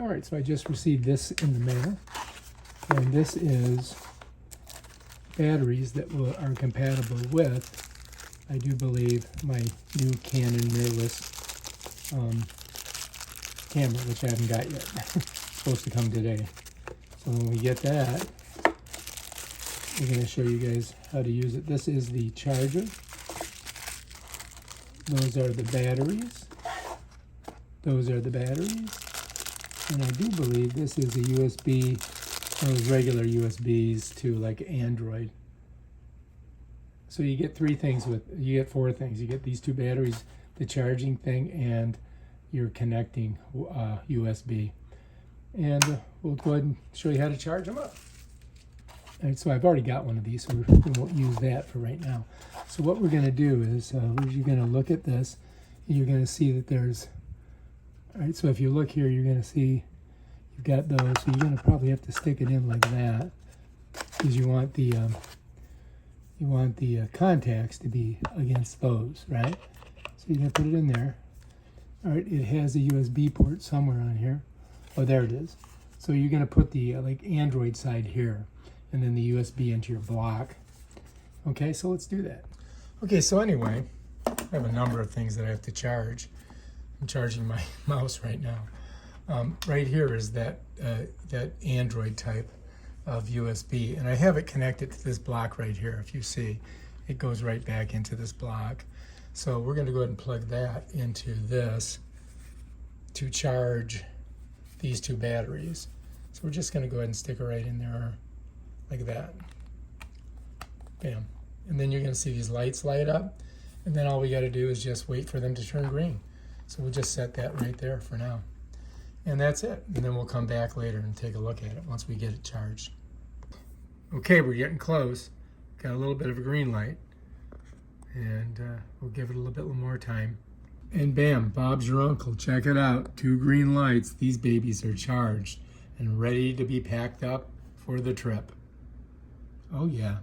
right, so I just received this in the mail, and this is batteries that are compatible with, I do believe, my new Canon mirrorless camera, which I haven't got yet. It's supposed to come today. So when we get that, we're going to show you guys how to use it. This is the charger. Those are the batteries. Those are the batteries. And I do believe this is a USB, those regular USBs to like Android. So you get four things. You get these two batteries, the charging thing, and your connecting USB. And we'll go ahead and show you how to charge them up. All right, so I've already got one of these, so we won't use that for right now. So what we're going to do is you're going to look at this, and you're going to see that there's, all right, so if you look here, you're going to see you've got those. So you're going to probably have to stick it in like that, because you want the contacts to be against those, right? So you're going to put it in there. All right, it has a USB port somewhere on here. Oh, there it is. So you're going to put the like Android side here, and then the USB into your block. Okay, so let's do that. Okay, so anyway, I have a number of things that I have to charge. I'm charging my mouse right now. Right here is that Android type of USB, and I have it connected to this block right here. If you see, it goes right back into this block. So we're going to go ahead and plug that into this to charge these two batteries. So we're just going to go ahead and stick it right in there like that. Bam. And then you're going to see these lights light up, and then all we got to do is just wait for them to turn green. So we'll just set that right there for now. And that's it. And then we'll come back later and take a look at it once we get it charged. Okay, we're getting close. Got a little bit of a green light. And we'll give it a little bit more time. And bam, Bob's your uncle. Check it out. 2 green lights. These babies are charged and ready to be packed up for the trip. Oh yeah.